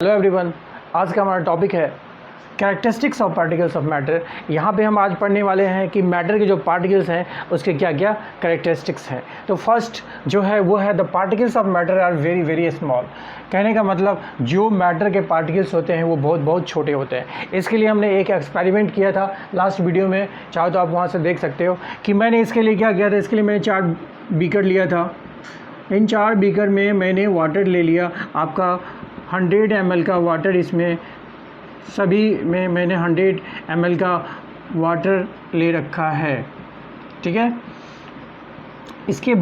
Hello everyone, आज का हमारा टॉपिक है characteristics of particles of matter. यहाँ पे हम आज पढ़ने वाले हैं कि मैटर के जो पार्टिकल्स हैं उसके क्या क्या कैरेक्टरिस्टिक्स हैं। तो फर्स्ट जो है वो है the particles of matter are very very small. कहने का मतलब जो मैटर के पार्टिकल्स होते हैं वो बहुत बहुत छोटे होते हैं। इसके लिए हमने एक एक्सपेरिमेंट किया था लास्ट वीडियो में, चाहो तो आप वहाँ से देख सकते हो कि मैंने इसके लिए क्या किया था। इसके लिए मैंने 4 बीकर लिया था। इन 4 बीकर में मैंने वाटर ले लिया, आपका 100 ml का वाटर, इसमें सभी में मैंने 100 ml का वाटर ले रखा है, ठीक है। इसके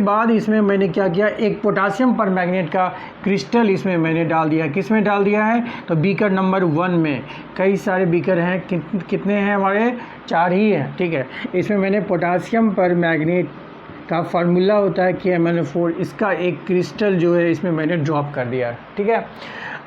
बाद इसमें मैंने क्या किया, एक पोटासियम परमैंगनेट का क्रिस्टल इसमें मैंने डाल दिया। किस में डाल दिया है तो बीकर नंबर 1 में। कई सारे बीकर हैं, कितने हैं हमारे, 4 ही हैं, ठीक है। इसमें मैंने पोटासियम परमैंगनेट का फार्मूला होता है KMnO4, इसका एक क्रिस्टल जो है इसमें मैंने ड्रॉप कर दिया, ठीक है।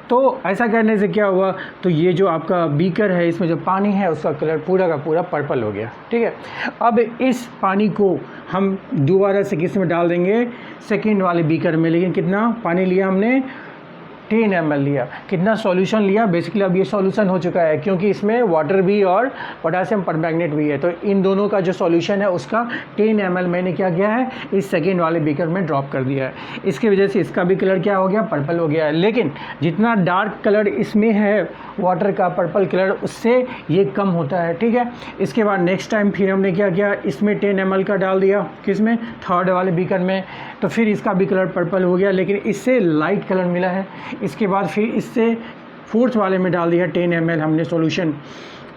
तो ऐसा करने से क्या हुआ, तो ये जो आपका बीकर है इसमें जो पानी है उसका कलर पूरा का पूरा पर्पल हो गया, ठीक है। अब इस पानी को हम दोबारा से किस में डाल देंगे, सेकंड वाले बीकर में। लेकिन कितना पानी लिया हमने, 10 ml लिया। कितना सॉल्यूशन लिया, बेसिकली अब ये सॉल्यूशन हो चुका है क्योंकि इसमें वाटर भी और पोटासियम परमैंगनेट भी है। तो इन दोनों का जो सॉल्यूशन है उसका 10 ml मैंने क्या किया है, इस सेकेंड वाले बीकर में ड्रॉप कर दिया है। इसकी वजह से इसका भी कलर क्या हो गया, पर्पल हो गया है। लेकिन जितना डार्क कलर इसमें है वाटर का, पर्पल कलर, उससे ये कम होता है, ठीक है। इसके बाद नेक्स्ट टाइम फिर हमने क्या किया, इसमें 10 ml का डाल दिया, किसमें, थर्ड वाले बीकर में। तो फिर इसका भी कलर पर्पल हो गया, लेकिन इससे लाइट कलर मिला है। इसके बाद फिर इससे फोर्थ वाले में डाल दिया 10 ml हमने सॉल्यूशन,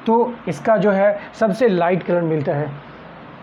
तो इसका जो है सबसे लाइट कलर मिलता है।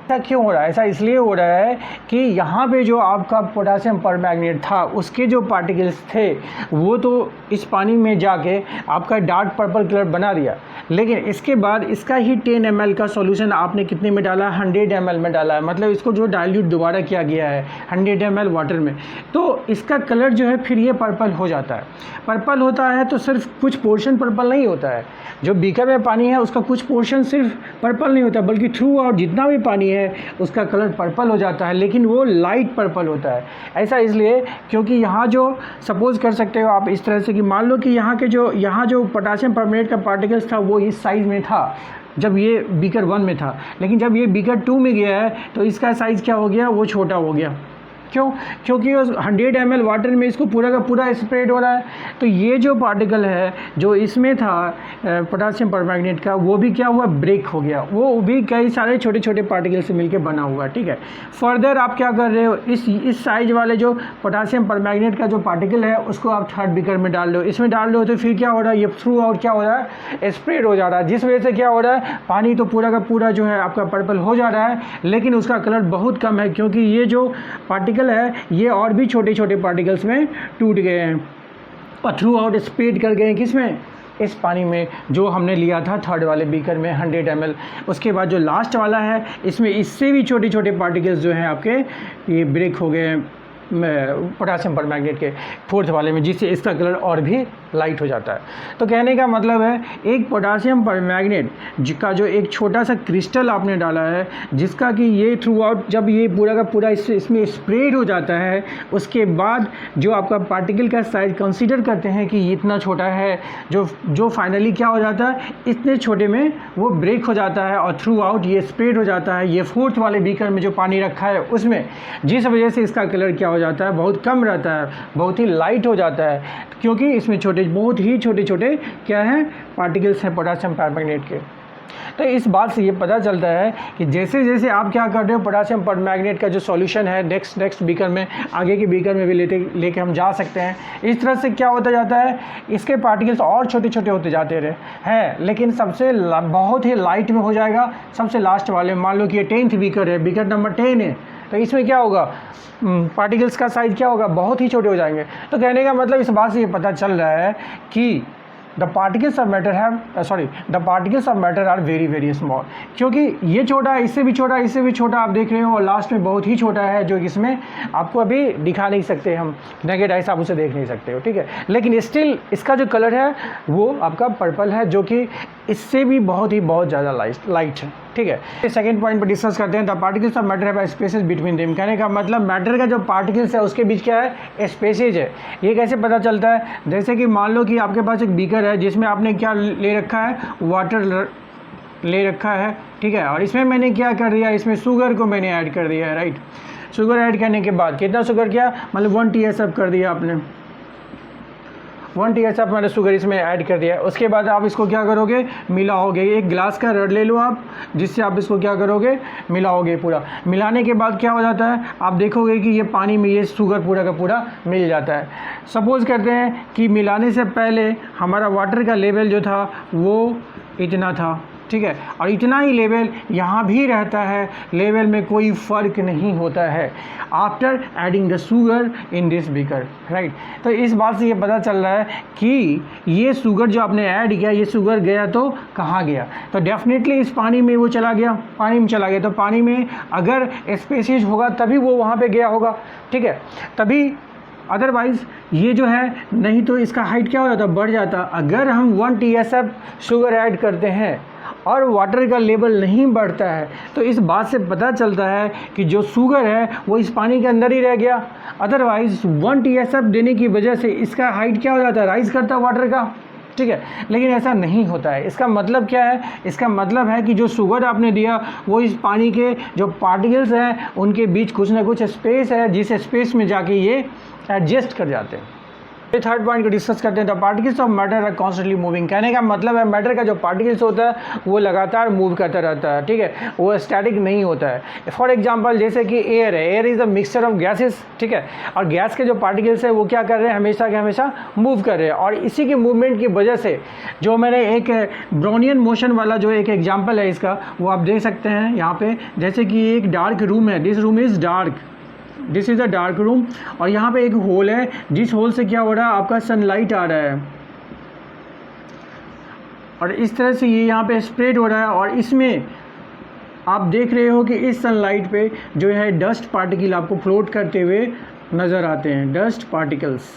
ऐसा क्यों हो रहा है, ऐसा इसलिए हो रहा है कि यहाँ पे जो आपका पोटासियम परमैंगनेट था उसके जो पार्टिकल्स थे वो तो इस पानी में जाके आपका डार्क पर्पल कलर बना दिया। लेकिन इसके बाद इसका ही 10 ml का सॉल्यूशन आपने कितने में डाला, 100 ml में डाला है। मतलब इसको जो डाइल्यूट दोबारा किया गया है 100 ml वाटर में, तो इसका कलर जो है फिर ये पर्पल हो जाता है। पर्पल होता है तो सिर्फ कुछ पोर्शन पर्पल नहीं होता है, जो बीकर में पानी है उसका कुछ पोर्शन सिर्फ पर्पल नहीं होता, बल्कि थ्रू आउट जितना भी पानी है उसका कलर पर्पल हो जाता है, लेकिन वो लाइट पर्पल होता है। ऐसा इसलिए क्योंकि यहाँ जो सपोज कर सकते हो आप इस तरह से कि मान लो कि यहाँ जो पोटासियम परमैंगनेट का पार्टिकल्स था वो इस साइज़ में था जब ये बीकर 1 में था, लेकिन जब ये बीकर 2 में गया है तो इसका साइज़ क्या हो गया, वो छोटा हो गया। क्यों, क्योंकि उस 100 ml वाटर में इसको पूरा का पूरा स्प्रेड हो रहा है। तो ये जो पार्टिकल है जो इसमें था पोटासियम परमैंगनेट का, वो भी क्या हुआ, ब्रेक हो गया। वो भी कई सारे छोटे छोटे पार्टिकल से मिलके बना हुआ, ठीक है। फर्दर आप क्या कर रहे हो, इस साइज वाले जो पोटासियम परमैंगनेट का जो पार्टिकल है उसको आप थर्ड बीकर में डाल लो, इसमें डाल लो, तो फिर क्या हो रहा है, ये थ्रू आउट क्या हो रहा है, स्प्रेड हो जा रहा है। जिस वजह से क्या हो रहा है, पानी तो पूरा का पूरा जो है आपका पर्पल हो जा रहा है, लेकिन उसका कलर बहुत कम है क्योंकि ये जो पार्टिकल है ये और भी छोटे छोटे पार्टिकल्स में टूट गए हैं और थ्रू आउट स्प्रेड कर गए हैं, किसमें, इस पानी में जो हमने लिया था थर्ड वाले बीकर में 100 ml। उसके बाद जो लास्ट वाला है इसमें इससे भी छोटे छोटे पार्टिकल्स जो हैं आपके ये ब्रेक हो गए हैं पोटासियम परमैंगनेट के फोर्थ वाले में, जिससे इसका कलर और भी लाइट हो जाता है। तो कहने का मतलब है एक पोटासियम परमैंगनेट जिसका जो एक छोटा सा क्रिस्टल आपने डाला है, जिसका कि ये थ्रू आउट जब ये पूरा का पूरा इसमें स्प्रेड हो जाता है, उसके बाद जो आपका पार्टिकल का साइज कंसीडर करते हैं कि इतना छोटा है, जो फाइनली क्या हो जाता है, इतने छोटे में वो ब्रेक हो जाता है और थ्रू आउट ये स्प्रेड हो जाता है ये फोर्थ वाले बीकर में जो पानी रखा है उसमें, जिस वजह से इसका कलर क्या हो जाता है, बहुत कम रहता है, बहुत ही लाइट हो जाता है, क्योंकि इसमें बहुत ही छोटे छोटे क्या हैं, पार्टिकल्स हैं पोटासियम परमैंगनेट के। तो इस बात से ये पता चलता है कि जैसे जैसे आप क्या कर रहे हो, पोटासियम परमैंगनेट का जो सॉल्यूशन है नेक्स्ट बीकर में, आगे के बीकर में भी लेके हम जा सकते हैं। इस तरह से क्या होता जाता है, इसके पार्टिकल्स और छोटे छोटे होते जाते रहे हैं, लेकिन सबसे बहुत ही लाइट में हो जाएगा सबसे लास्ट वाले। मान लो कि ये 10th बीकर है, बीकर नंबर 10 है, तो इसमें क्या होगा, पार्टिकल्स का साइज़ क्या होगा, बहुत ही छोटे हो जाएंगे। तो कहने का मतलब इस बात से ये पता चल रहा है कि the particles of matter are very very small, क्योंकि ये छोटा है, इससे भी छोटा, इससे भी छोटा आप देख रहे हो, और लास्ट में बहुत ही छोटा है जो इसमें आपको अभी दिखा नहीं सकते, हम नेगेट आइस आप उसे देख नहीं सकते हो, ठीक है। लेकिन स्टिल इसका जो कलर है वो आपका पर्पल है, जो कि इससे भी बहुत ज़्यादा लाइट है। ठीक है। सेकंड पॉइंट पर डिस्कस करते हैं, the particles of matter have spaces between them. कहने का मतलब मैटर का जो पार्टिकल्स है उसके बीच क्या है, स्पेसेज है। ये कैसे पता चलता है, जैसे कि मान लो कि आपके पास एक बीकर है जिसमें आपने क्या ले रखा है, वाटर ले रखा है, ठीक है, और इसमें मैंने क्या कर दिया, इसमें शुगर को मैंने ऐड कर दिया है, राइट। शुगर ऐड करने के बाद कितना शुगर किया, मतलब 1 TSF कर दिया आपने, 1 TSF मैंने शुगर इसमें ऐड कर दिया। उसके बाद आप इसको क्या करोगे, मिलाओगे। एक ग्लास का रड ले लो आप, जिससे आप इसको क्या करोगे, मिलाओगे पूरा। मिलाने के बाद क्या हो जाता है, आप देखोगे कि ये पानी में ये शुगर पूरा का पूरा मिल जाता है। सपोज़ करते हैं कि मिलाने से पहले हमारा वाटर का लेवल जो था वो इतना था, ठीक है, और इतना ही लेवल यहाँ भी रहता है, लेवल में कोई फ़र्क नहीं होता है after adding the sugar in this beaker, right. तो इस बात से ये पता चल रहा है कि ये शुगर जो आपने ऐड किया, ये शुगर गया तो कहाँ गया, तो डेफिनेटली इस पानी में वो चला गया, पानी में चला गया। तो पानी में अगर स्पेसीज होगा तभी वो वहाँ पे गया होगा, ठीक है, तभी, अदरवाइज़ ये जो है नहीं तो इसका हाइट क्या हो जाता, बढ़ जाता। अगर हम 1 TSF शुगर ऐड करते हैं और वाटर का लेवल नहीं बढ़ता है तो इस बात से पता चलता है कि जो शुगर है वो इस पानी के अंदर ही रह गया। अदरवाइज़ 1 TSF देने की वजह से इसका हाइट क्या हो जाता है, राइज़ करता है वाटर का, ठीक है, लेकिन ऐसा नहीं होता है। इसका मतलब क्या है, इसका मतलब है कि जो शुगर आपने दिया वो इस पानी के जो पार्टिकल्स हैं उनके बीच कुछ ना कुछ स्पेस है, जिस स्पेस में जाके ये एडजस्ट कर जाते हैं। ये थर्ड पॉइंट को डिस्कस करते हैं, the particles of matter are constantly moving. कहने का मतलब है मैटर का जो पार्टिकल्स होता है वो लगातार मूव करता रहता है, ठीक है, वो स्टैटिक नहीं होता है। फॉर एग्जांपल जैसे कि एयर है, air is a mixture of gases, ठीक है, और गैस के जो पार्टिकल्स है वो क्या कर रहे हैं, हमेशा के हमेशा मूव कर रहे हैं। और इसी के मूवमेंट की वजह से जो मैंने एक ब्राउनियन मोशन वाला जो एक एग्जाम्पल है इसका, वो आप देख सकते हैं यहाँ पे। जैसे कि एक डार्क रूम है, this room is dark, this is a dark room, और यहाँ पे एक होल है, जिस होल से क्या हो रहा है, आपका सनलाइट आ रहा है और इस तरह से ये यहाँ पे स्प्रेड हो रहा है। और इसमें आप देख रहे हो कि इस सनलाइट पे जो है डस्ट पार्टिकल आपको फ्लोट करते हुए नज़र आते हैं, डस्ट पार्टिकल्स।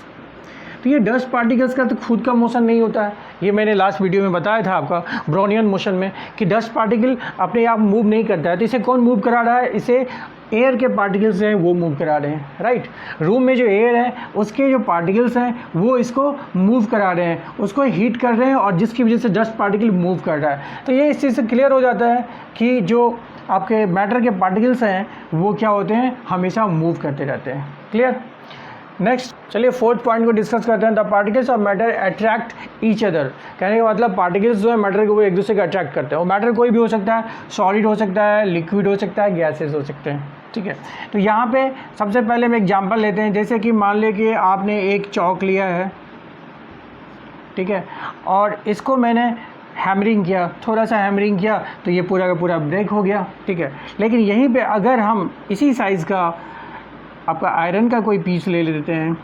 तो ये डस्ट पार्टिकल्स का तो खुद का मोशन नहीं होता है, ये मैंने लास्ट वीडियो में बताया था आपका ब्राउनियन मोशन में कि डस्ट पार्टिकल अपने आप मूव नहीं करता है। तो इसे कौन मूव करा रहा है, इसे एयर के पार्टिकल्स हैं वो मूव करा रहे हैं, राइट। रूम में जो एयर है उसके जो पार्टिकल्स हैं वो इसको मूव करा रहे हैं, उसको हीट कर रहे हैं, और जिसकी वजह से डस्ट पार्टिकल मूव कर रहा है। तो ये इस चीज़ से क्लियर हो जाता है कि जो आपके मैटर के पार्टिकल्स हैं वो क्या होते हैं, हमेशा मूव करते रहते हैं। क्लियर। नेक्स्ट चलिए फोर्थ पॉइंट को डिस्कस करते हैं, the particles of matter attract each other. कहने का मतलब पार्टिकल्स जो है मैटर को वो एक दूसरे को अट्रैक्ट करते हैं। और मैटर कोई भी हो सकता है, सॉलिड हो सकता है, लिक्विड हो सकता है, गैसेस हो सकते हैं, ठीक है। तो यहाँ पे सबसे पहले हम एग्जांपल लेते हैं, जैसे कि मान लें कि आपने एक चौक लिया है, ठीक है, और इसको मैंने हैमरिंग किया, थोड़ा सा हैमरिंग किया तो ये पूरा का पूरा ब्रेक हो गया, ठीक है। लेकिन यहीं पे अगर हम इसी साइज़ का आपका आयरन का कोई पीस ले लेते हैं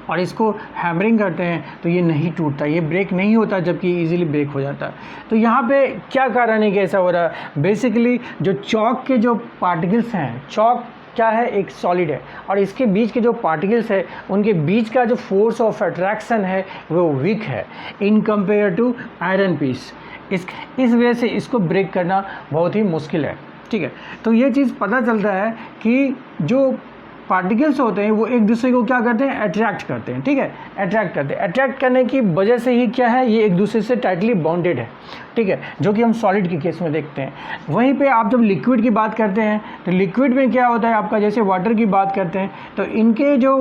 और इसको हैमरिंग करते हैं तो ये नहीं टूटता, ये ब्रेक नहीं होता, जबकि इजीली ब्रेक हो जाता है। तो यहाँ पे क्या कारण है कि ऐसा हो रहा है, बेसिकली जो चॉक के जो पार्टिकल्स हैं, चॉक क्या है, एक सॉलिड है, और इसके बीच के जो पार्टिकल्स है उनके बीच का जो फोर्स ऑफ अट्रैक्शन है वो वीक है in compare to iron piece. इस वजह से इसको ब्रेक करना बहुत ही मुश्किल है, ठीक है। तो ये चीज़ पता चलता है कि जो पार्टिकल्स होते हैं वो एक दूसरे को क्या करते हैं, अट्रैक्ट करते हैं, ठीक है, अट्रैक्ट करते हैं। अट्रैक्ट करने की वजह से ही क्या है, ये एक दूसरे से टाइटली बॉन्डेड है, ठीक है, जो कि हम सॉलिड के केस में देखते हैं। वहीं पे आप जब लिक्विड की बात करते हैं तो लिक्विड में क्या होता है आपका, जैसे वाटर की बात करते हैं तो इनके जो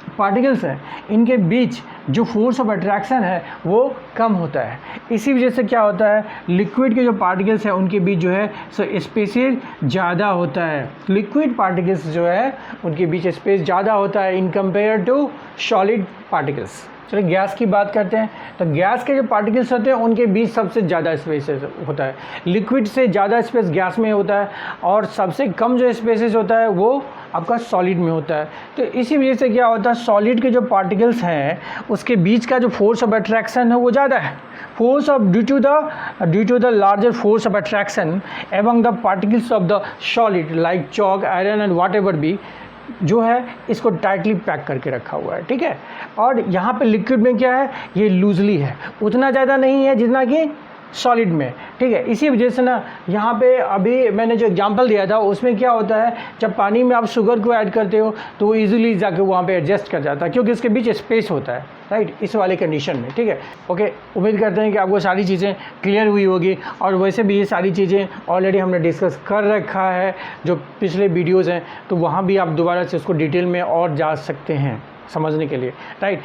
पार्टिकल्स हैं इनके बीच जो फोर्स ऑफ अट्रैक्शन है वो कम होता है। इसी वजह से क्या होता है, लिक्विड के जो पार्टिकल्स हैं उनके बीच जो है सो स्पेसेस ज़्यादा होता है। लिक्विड पार्टिकल्स जो है उनके बीच स्पेस ज़्यादा होता है in compare to solid particles. चलिए गैस की बात करते हैं, तो गैस के जो पार्टिकल्स होते हैं उनके बीच सबसे ज़्यादा स्पेस होता है। लिक्विड से ज़्यादा स्पेस गैस में होता है और सबसे कम जो स्पेसेस होता है वो आपका सॉलिड में होता है। तो इसी वजह से क्या होता है, सॉलिड के जो पार्टिकल्स हैं उसके बीच का जो फोर्स ऑफ अट्रैक्शन है वो ज़्यादा है। Force of due to the larger force of attraction among the particles of the solid like chalk, iron and whatever be, जो है इसको टाइटली पैक करके रखा हुआ है, ठीक है। और यहाँ पे लिक्विड में क्या है, ये लूजली है, उतना ज़्यादा नहीं है जितना कि सॉलिड में, ठीक है। इसी वजह से ना यहाँ पे अभी मैंने जो एग्जांपल दिया था उसमें क्या होता है, जब पानी में आप शुगर को ऐड करते हो तो वो ईजिली जाके वहाँ पे एडजस्ट कर जाता है क्योंकि इसके बीच स्पेस होता है, राइट, इस वाले कंडीशन में, ठीक है। ओके, उम्मीद करते हैं कि आपको सारी चीज़ें क्लियर हुई होगी, और वैसे भी ये सारी चीज़ें ऑलरेडी हमने डिस्कस कर रखा है जो पिछले वीडियोज़ हैं, तो वहाँ भी आप दोबारा से उसको डिटेल में और जा सकते हैं समझने के लिए, राइट।